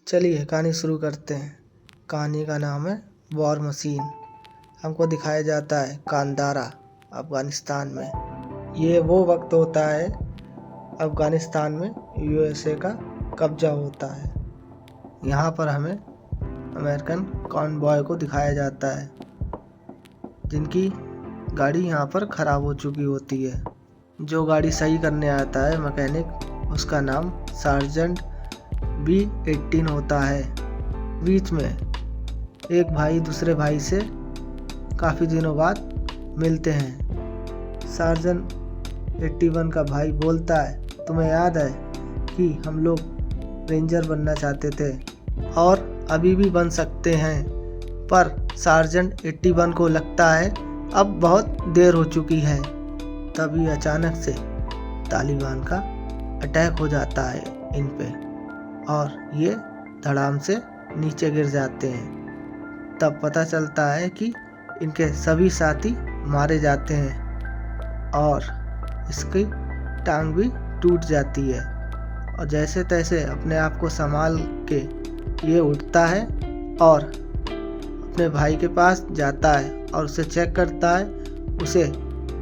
चलिए कहानी शुरू करते हैं। कहानी का नाम है वॉर मशीन। हमको दिखाया जाता है कांदारा अफ़गानिस्तान में। ये वो वक्त होता है अफ़गानिस्तान में यूएसए का कब्जा होता है। यहाँ पर हमें अमेरिकन कॉनवॉय को दिखाया जाता है जिनकी गाड़ी यहाँ पर ख़राब हो चुकी होती है। जो गाड़ी सही करने आता है मैकेनिक, उसका नाम सार्जेंट B18 होता है। बीच में एक भाई दूसरे भाई से काफ़ी दिनों बाद मिलते हैं। सार्जेंट 81 का भाई बोलता है, तुम्हें याद है कि हम लोग रेंजर बनना चाहते थे और अभी भी बन सकते हैं, पर सार्जेंट 81 को लगता है अब बहुत देर हो चुकी है। तभी अचानक से तालिबान का अटैक हो जाता है इन पे और ये धड़ाम से नीचे गिर जाते हैं। तब पता चलता है कि इनके सभी साथी मारे जाते हैं और इसकी टांग भी टूट जाती है। और जैसे तैसे अपने आप को संभाल के ये उठता है और अपने भाई के पास जाता है और उसे चेक करता है, उसे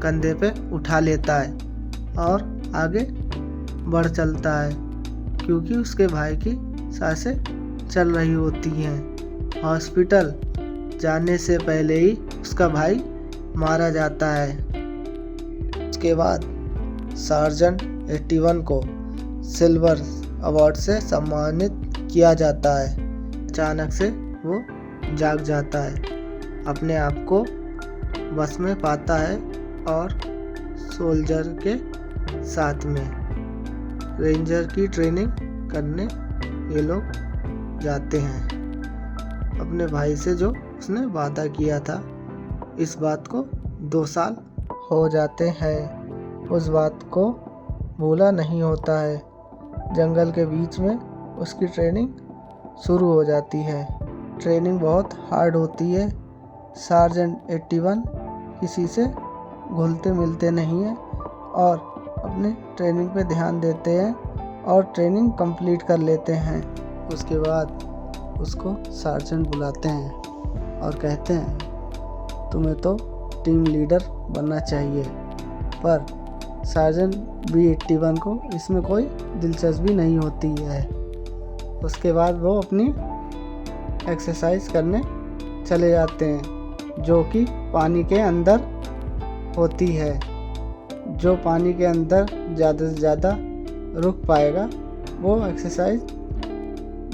कंधे पे उठा लेता है और आगे बढ़ चलता है क्योंकि उसके भाई की सांसें चल रही होती हैं। हॉस्पिटल जाने से पहले ही उसका भाई मारा जाता है। उसके बाद सार्जेंट 81 को सिल्वर अवार्ड से सम्मानित किया जाता है। अचानक से वो जाग जाता है, अपने आप को बस में पाता है और सोल्जर के साथ में रेंजर की ट्रेनिंग करने ये लोग जाते हैं। अपने भाई से जो उसने वादा किया था, इस बात को 2 साल हो जाते हैं। उस बात को भूला नहीं होता है। जंगल के बीच में उसकी ट्रेनिंग शुरू हो जाती है। ट्रेनिंग बहुत हार्ड होती है। सार्जेंट 81 किसी से घुलते मिलते नहीं हैं और अपने ट्रेनिंग पे ध्यान देते हैं और ट्रेनिंग कंप्लीट कर लेते हैं। उसके बाद उसको सार्जेंट बुलाते हैं और कहते हैं, तुम्हें तो टीम लीडर बनना चाहिए। पर सार्जेंट B81 को इसमें कोई दिलचस्पी नहीं होती है। उसके बाद वो अपनी एक्सरसाइज करने चले जाते हैं जो कि पानी के अंदर होती है। जो पानी के अंदर ज़्यादा से ज़्यादा रुक पाएगा वो एक्सरसाइज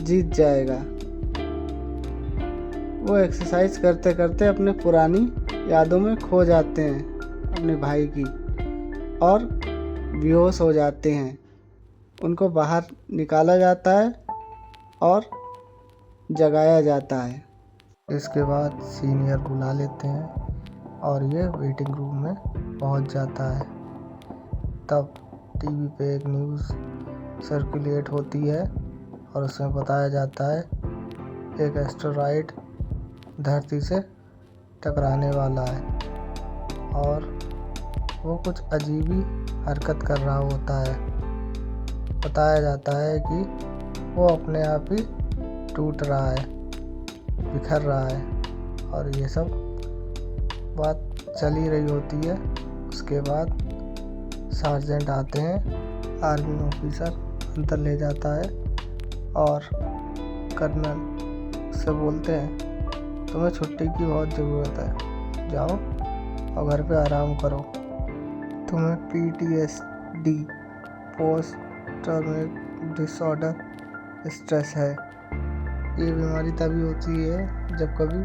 जीत जाएगा। वो एक्सरसाइज करते करते अपने पुरानी यादों में खो जाते हैं अपने भाई की और बेहोश हो जाते हैं। उनको बाहर निकाला जाता है और जगाया जाता है। इसके बाद सीनियर बुला लेते हैं और ये वेटिंग रूम में पहुंच जाता है। तब टीवी पे एक न्यूज़ सर्कुलेट होती है और उसमें बताया जाता है एक एस्टेरॉयड धरती से टकराने वाला है और वो कुछ अजीब ही हरकत कर रहा होता है। बताया जाता है कि वो अपने आप ही टूट रहा है, बिखर रहा है और ये सब बात चल ही रही होती है। उसके बाद सार्जेंट आते हैं, आर्मी ऑफिसर अंदर ले जाता है और कर्नल उससे बोलते हैं, तुम्हें छुट्टी की बहुत ज़रूरत है, जाओ और घर पे आराम करो। तुम्हें PTSD post traumatic disorder stress है। ये बीमारी तभी होती है जब कभी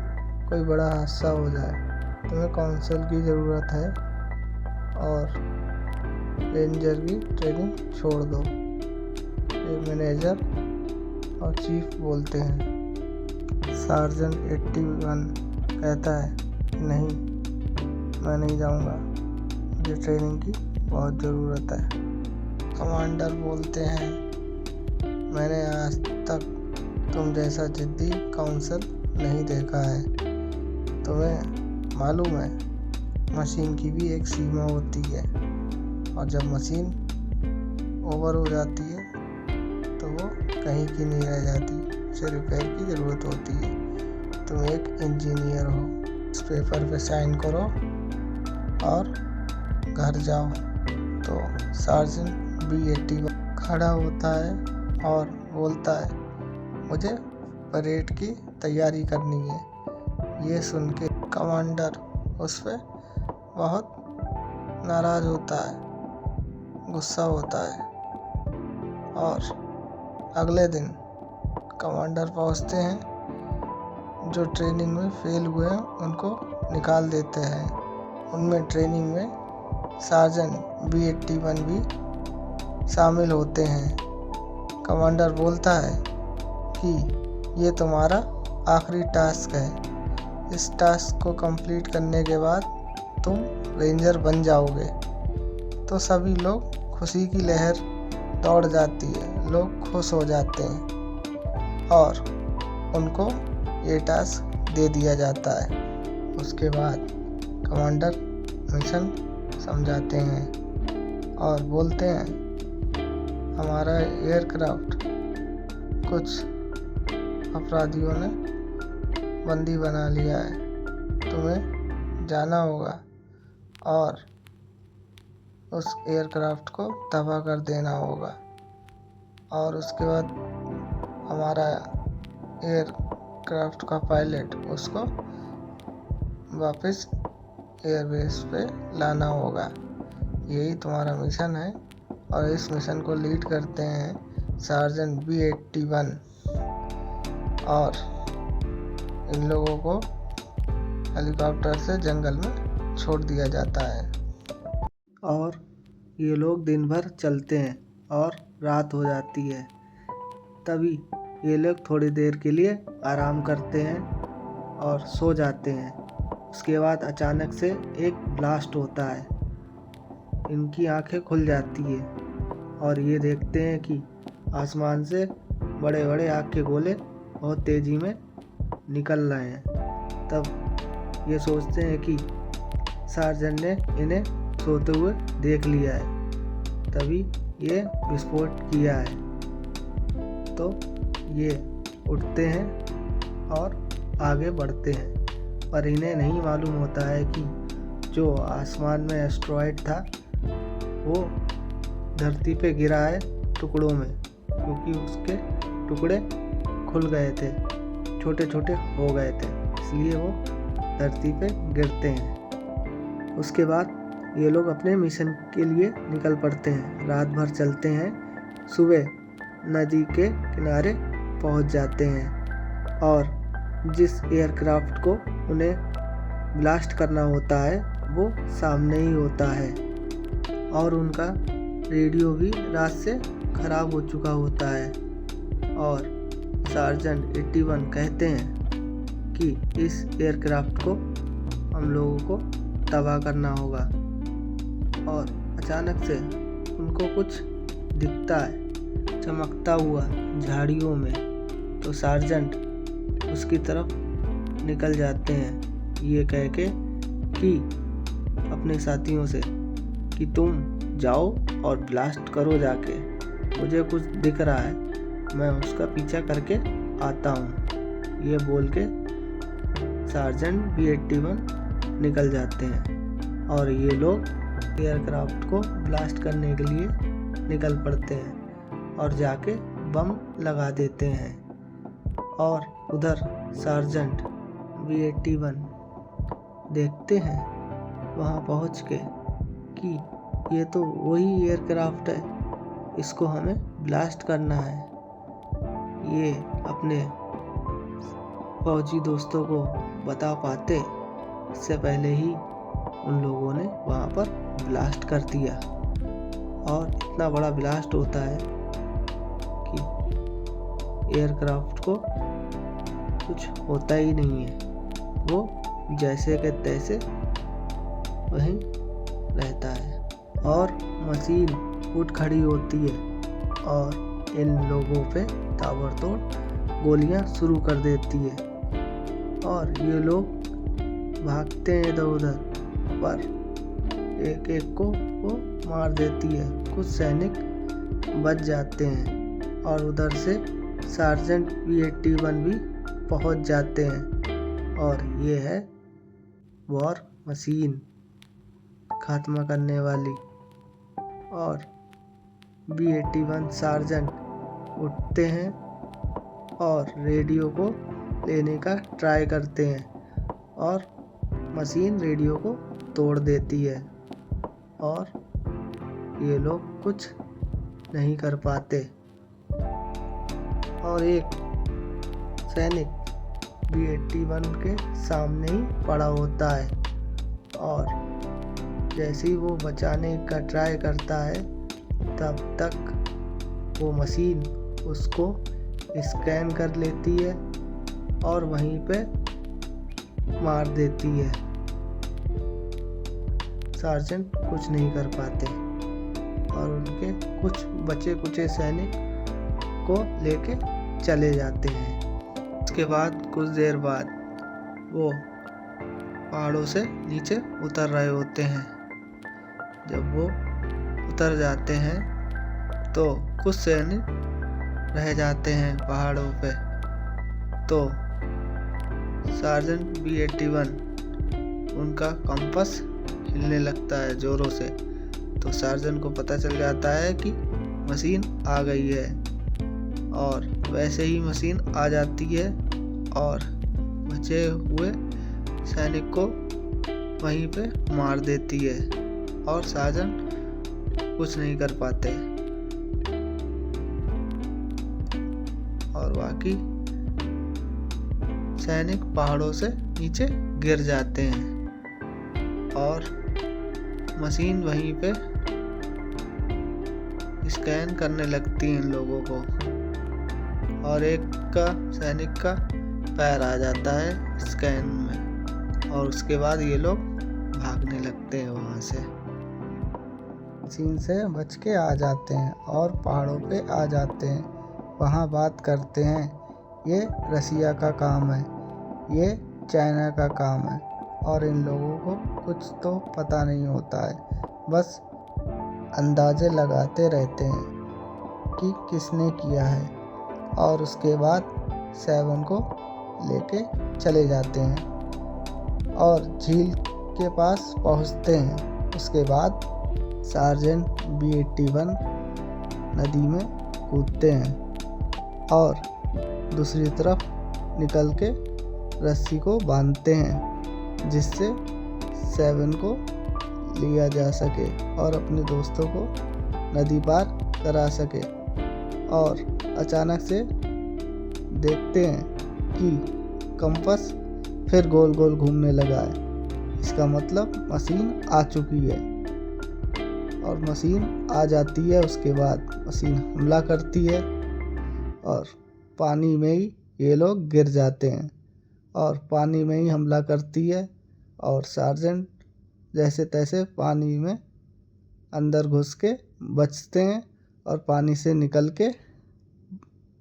कोई बड़ा हादसा हो जाए। तुम्हें काउंसिल की ज़रूरत है और रेंजर की ट्रेनिंग छोड़ दो। ये मैनेजर और चीफ बोलते हैं। सार्जेंट 81 कहता है कि नहीं, मैं नहीं जाऊंगा, मुझे ट्रेनिंग की बहुत ज़रूरत है। कमांडर बोलते हैं, मैंने आज तक तुम जैसा जिद्दी काउंसिल नहीं देखा है। तुम्हें मालूम है मशीन की भी एक सीमा होती है और जब मशीन ओवर हो जाती है तो वो कहीं की नहीं रह जाती, से रिपेयर की ज़रूरत होती है। तुम एक इंजीनियर हो। इस पेपर पे साइन करो और घर जाओ। तो सार्जेंट B81 खड़ा होता है और बोलता है, मुझे परेड की तैयारी करनी है। ये सुन के कमांडर उस पर बहुत नाराज़ होता है, गुस्सा होता है। और अगले दिन कमांडर पहुंचते हैं। जो ट्रेनिंग में फेल हुए हैं उनको निकाल देते हैं। उनमें ट्रेनिंग में सार्जेंट B81 भी शामिल होते हैं। कमांडर बोलता है कि ये तुम्हारा आखिरी टास्क है। इस टास्क को कंप्लीट करने के बाद तुम रेंजर बन जाओगे। तो सभी लोग खुशी की लहर दौड़ जाती है, लोग खुश हो जाते हैं और उनको ये टास्क दे दिया जाता है। उसके बाद कमांडर मिशन समझाते हैं और बोलते हैं, हमारा एयरक्राफ्ट कुछ अपराधियों ने बंदी बना लिया है। तुम्हें जाना होगा और उस एयरक्राफ्ट को तबाह कर देना होगा। और उसके बाद हमारा एयरक्राफ्ट का पायलट उसको वापस एयरबेस पे लाना होगा। यही तुम्हारा मिशन है। और इस मिशन को लीड करते हैं सार्जेंट B81। और इन लोगों को हेलीकॉप्टर से जंगल में छोड़ दिया जाता है। और ये लोग दिन भर चलते हैं और रात हो जाती है। तभी ये लोग थोड़ी देर के लिए आराम करते हैं और सो जाते हैं। उसके बाद अचानक से एक ब्लास्ट होता है। इनकी आंखें खुल जाती है और ये देखते हैं कि आसमान से बड़े बड़े आग के गोले बहुत तेज़ी में निकल रहे हैं। तब ये सोचते हैं कि सार्जेंट ने इन्हें सोते हुए देख लिया है, तभी ये विस्फोट किया है। तो ये उठते हैं और आगे बढ़ते हैं, पर इन्हें नहीं मालूम होता है कि जो आसमान में एस्ट्रॉयड था वो धरती पे गिरा है टुकड़ों में, क्योंकि उसके टुकड़े खुल गए थे, छोटे छोटे हो गए थे, इसलिए वो धरती पे गिरते हैं। उसके बाद ये लोग अपने मिशन के लिए निकल पड़ते हैं। रात भर चलते हैं। सुबह नदी के किनारे पहुंच जाते हैं और जिस एयरक्राफ्ट को उन्हें ब्लास्ट करना होता है वो सामने ही होता है। और उनका रेडियो भी रात से ख़राब हो चुका होता है। और सार्जेंट 81 कहते हैं कि इस एयरक्राफ्ट को हम लोगों को तबाह करना होगा। और अचानक से उनको कुछ दिखता है चमकता हुआ झाड़ियों में। तो सार्जेंट उसकी तरफ निकल जाते हैं ये कह के कि अपने साथियों से कि तुम जाओ और ब्लास्ट करो जाके, मुझे कुछ दिख रहा है, मैं उसका पीछा करके आता हूँ। ये बोल के सार्जेंट B81 निकल जाते हैं और ये लोग एयरक्राफ्ट को ब्लास्ट करने के लिए निकल पड़ते हैं और जाके बम लगा देते हैं। और उधर सार्जेंट B81 देखते हैं वहाँ पहुँच के कि ये तो वही एयरक्राफ्ट है, इसको हमें ब्लास्ट करना है। ये अपने फौजी दोस्तों को बता पाते, इससे पहले ही उन लोगों ने वहाँ पर ब्लास्ट कर दिया। और इतना बड़ा ब्लास्ट होता है कि एयरक्राफ्ट को कुछ होता ही नहीं है, वो जैसे के तैसे वहीं रहता है। और मशीन उठ खड़ी होती है और इन लोगों पे ताबड़तोड़ गोलियां शुरू कर देती है और ये लोग भागते हैं इधर उधर, पर एक एक को वो मार देती है। कुछ सैनिक बच जाते हैं और उधर से सार्जेंट B81 भी पहुंच जाते हैं और ये है वॉर मशीन खात्मा करने वाली। और B81 सार्जेंट उठते हैं और रेडियो को लेने का ट्राई करते हैं और मशीन रेडियो को तोड़ देती है और ये लोग कुछ नहीं कर पाते। और एक सैनिक B81 के सामने ही पड़ा होता है और जैसे ही वो बचाने का ट्राई करता है तब तक वो मशीन उसको स्कैन कर लेती है और वहीं पे मार देती है। सार्जेंट कुछ नहीं कर पाते और उनके कुछ बचे कुचे सैनिक को लेके चले जाते हैं। उसके बाद कुछ देर बाद वो पहाड़ों से नीचे उतर रहे होते हैं। जब वो उतर जाते हैं तो कुछ सैनिक रह जाते हैं पहाड़ों पे। तो सार्जेंट B81 उनका कंपास हिलने लगता है ज़ोरों से। तो सार्जेंट को पता चल जाता है कि मशीन आ गई है और वैसे ही मशीन आ जाती है और बचे हुए सैनिक को वहीं पे मार देती है और सार्जेंट कुछ नहीं कर पाते और बाकी सैनिक पहाड़ों से नीचे गिर जाते हैं और मशीन वहीं पे स्कैन करने लगती है इन लोगों को और एक का सैनिक का पैर आ जाता है स्कैन में और उसके बाद ये लोग भागने लगते हैं वहाँ से। मशीन से बच के आ जाते हैं और पहाड़ों पे आ जाते हैं। वहाँ बात करते हैं ये रसिया का काम है, ये चाइना का काम है और इन लोगों को कुछ तो पता नहीं होता है, बस अंदाजे लगाते रहते हैं कि किसने किया है और उसके बाद 7 को लेके चले जाते हैं और झील के पास पहुंचते हैं। उसके बाद सार्जेंट B81 नदी में कूदते हैं और दूसरी तरफ निकल के रस्सी को बांधते हैं जिससे 7 को लिया जा सके और अपने दोस्तों को नदी पार करा सके। और अचानक से देखते हैं कि कंपास फिर गोल गोल घूमने लगा है। इसका मतलब मशीन आ चुकी है और मशीन आ जाती है। उसके बाद मशीन हमला करती है और पानी में ही ये लोग गिर जाते हैं और पानी में ही हमला करती है और सार्जेंट जैसे तैसे पानी में अंदर घुस के बचते हैं और पानी से निकल के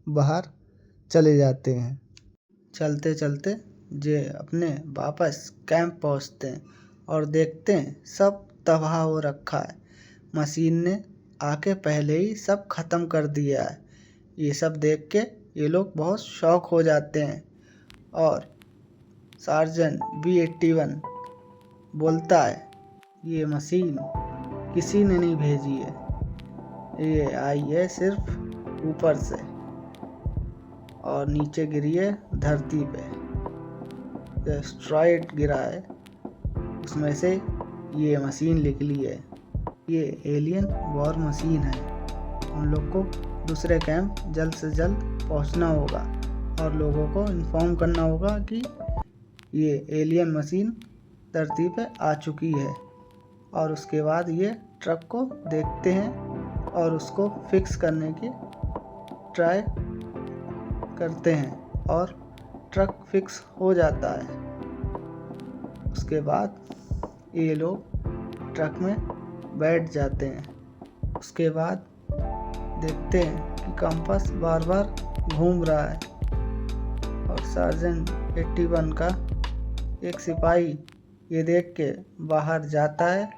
बाहर चले जाते हैं। चलते चलते जे अपने वापस कैंप पहुंचते हैं और देखते हैं सब तबाह हो रखा है। मशीन ने आके पहले ही सब ख़त्म कर दिया है। ये सब देख के ये लोग बहुत शॉक हो जाते हैं और सार्जेंट B81 बोलता है ये मशीन किसी ने नहीं भेजी है, ये आई है सिर्फ ऊपर से और नीचे गिरी है धरती पे। एस्ट्रॉयड गिरा है, उसमें से ये मशीन निकली है। ये एलियन वॉर मशीन है। उन लोग को दूसरे कैंप जल्द से जल्द पहुंचना होगा और लोगों को इन्फॉर्म करना होगा कि ये एलियन मशीन धरती पे आ चुकी है। और उसके बाद ये ट्रक को देखते हैं और उसको फिक्स करने की ट्राई करते हैं और ट्रक फिक्स हो जाता है। उसके बाद ये लोग ट्रक में बैठ जाते हैं। उसके बाद देखते हैं कि कंपास बार बार घूम रहा है और सार्जेंट 81 का एक सिपाही ये देख के बाहर जाता है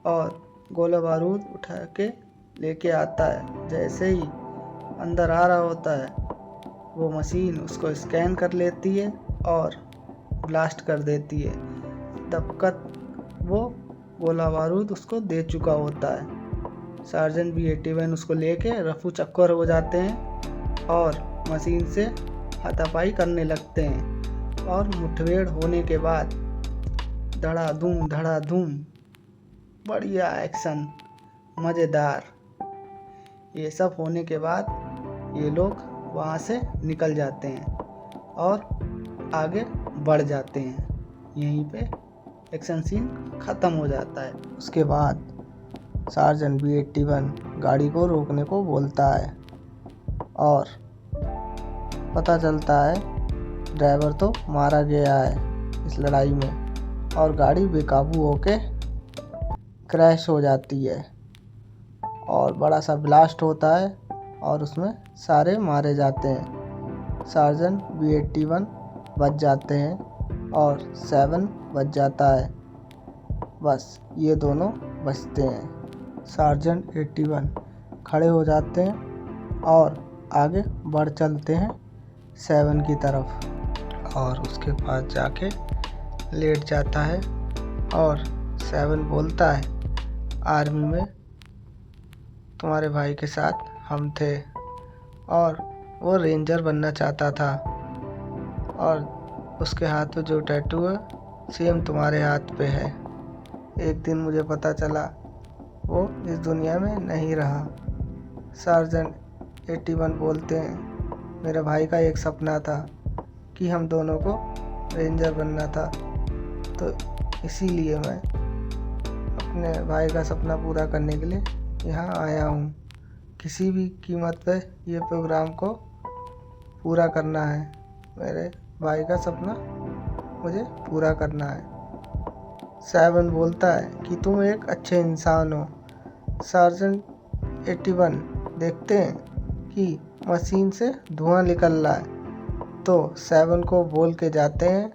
और गोला बारूद उठा के लेके आता है। जैसे ही अंदर आ रहा होता है वो मशीन उसको स्कैन कर लेती है और ब्लास्ट कर देती है। तब तक वो गोला बारूद उसको दे चुका होता है। सार्जेंट B81 उसको लेके रफू चक्कर हो जाते हैं और मशीन से हाथापाई करने लगते हैं। और मुठभेड़ होने के बाद धड़ाधूम बढ़िया एक्शन, मज़ेदार, ये सब होने के बाद ये लोग वहाँ से निकल जाते हैं और आगे बढ़ जाते हैं। यहीं पे एक्शन सीन ख़त्म हो जाता है। उसके बाद सार्जेंट B81 गाड़ी को रोकने को बोलता है और पता चलता है ड्राइवर तो मारा गया है इस लड़ाई में और गाड़ी बेकाबू होके क्रैश हो जाती है और बड़ा सा ब्लास्ट होता है और उसमें सारे मारे जाते हैं। सार्जेंट B81 बच जाते हैं और 7 बच जाता है। बस ये दोनों बचते हैं। सार्जेंट 81 खड़े हो जाते हैं और आगे बढ़ चलते हैं 7 की तरफ और उसके पास जाके लेट जाता है और 7 बोलता है, आर्मी में तुम्हारे भाई के साथ हम थे और वो रेंजर बनना चाहता था और उसके हाथ में जो टैटू है सेम तुम्हारे हाथ पे है। एक दिन मुझे पता चला वो इस दुनिया में नहीं रहा। सार्जेंट 81 बोलते हैं, मेरे भाई का एक सपना था कि हम दोनों को रेंजर बनना था, तो इसीलिए मैं अपने भाई का सपना पूरा करने के लिए यहाँ आया हूँ। किसी भी कीमत पे ये प्रोग्राम को पूरा करना है। मेरे भाई का सपना मुझे पूरा करना है। 7 बोलता है कि तुम एक अच्छे इंसान हो। सार्जेंट 81 देखते हैं कि मशीन से धुआं निकल रहा है तो 7 को बोल के जाते हैं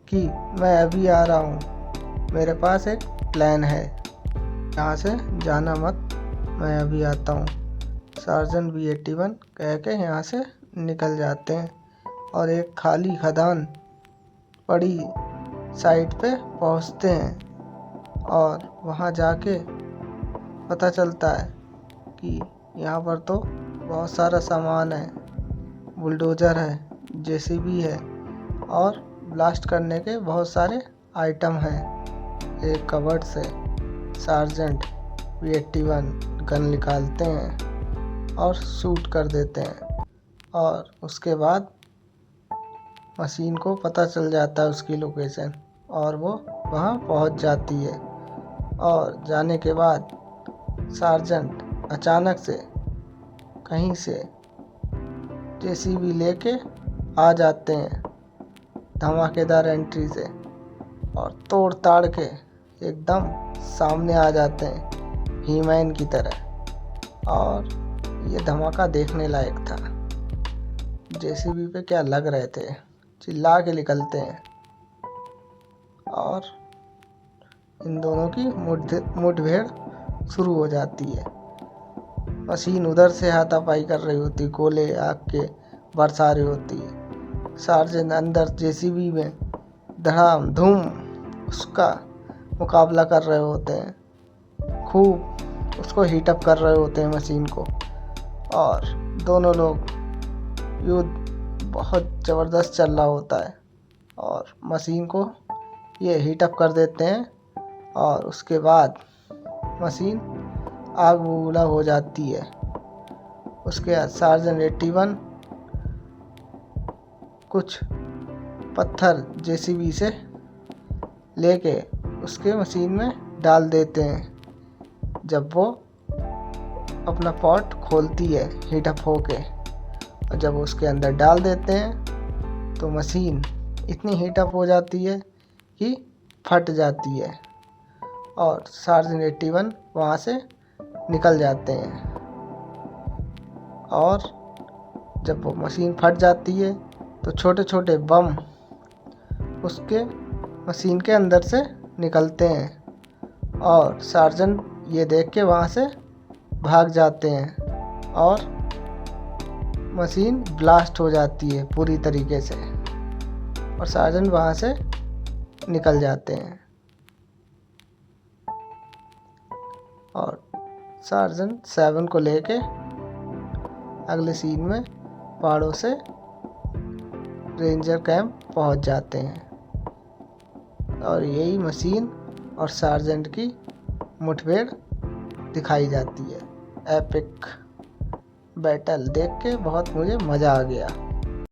कि मैं अभी आ रहा हूँ, मेरे पास एक प्लान है, यहाँ से जाना मत, मैं अभी आता हूँ। सार्जेंट B81 कह के यहाँ से निकल जाते हैं और एक खाली खदान पड़ी साइट पे पहुँचते हैं और वहाँ जाके पता चलता है कि यहाँ पर तो बहुत सारा सामान है, बुलडोज़र है, JCB है और ब्लास्ट करने के बहुत सारे आइटम हैं। एक कबर्ड से सार्जेंट B81 गन निकालते हैं और शूट कर देते हैं और उसके बाद मशीन को पता चल जाता है उसकी लोकेशन और वो वहाँ पहुँच जाती है। और जाने के बाद सार्जेंट अचानक से कहीं से JCB लेके आ जाते हैं धमाकेदार एंट्री से और तोड़ ताड़ के एकदम सामने आ जाते हैं ही-मैन की तरह। और ये धमाका देखने लायक था। JCB पे क्या लग रहे थे, चिल्ला के निकलते हैं और इन दोनों की मुठभेड़ शुरू हो जाती है। मशीन उधर से हाथापाई कर रही होती, गोले आग के बरसा रही होती है। सार्जेंट अंदर JCB में धड़ाम धूम उसका मुकाबला कर रहे होते हैं, खूब उसको हीटअप कर रहे होते हैं मशीन को और दोनों लोग युद्ध बहुत ज़बरदस्त चल रहा होता है और मशीन को ये हीटअप कर देते हैं और उसके बाद मशीन आग बबूला हो जाती है। उसके बाद सार्जेंट 81 कुछ पत्थर JCB से लेके उसके मशीन में डाल देते हैं। जब वो अपना पॉट खोलती है हीटअप होके और जब उसके अंदर डाल देते हैं तो मशीन इतनी हीटअप हो जाती है कि फट जाती है और सार्जेंट 81 वहाँ से निकल जाते हैं। और जब वो मशीन फट जाती है तो छोटे छोटे बम उसके मशीन के अंदर से निकलते हैं और सार्जेंट ये देख के वहाँ से भाग जाते हैं और मशीन ब्लास्ट हो जाती है पूरी तरीके से और सार्जेंट वहाँ से निकल जाते हैं और सार्जेंट 7 को लेके अगले सीन में पहाड़ों से रेंजर कैंप पहुंच जाते हैं और यही मशीन और सार्जेंट की मुठभेड़ दिखाई जाती है। एपिक बैटल देख के बहुत मुझे मज़ा आ गया।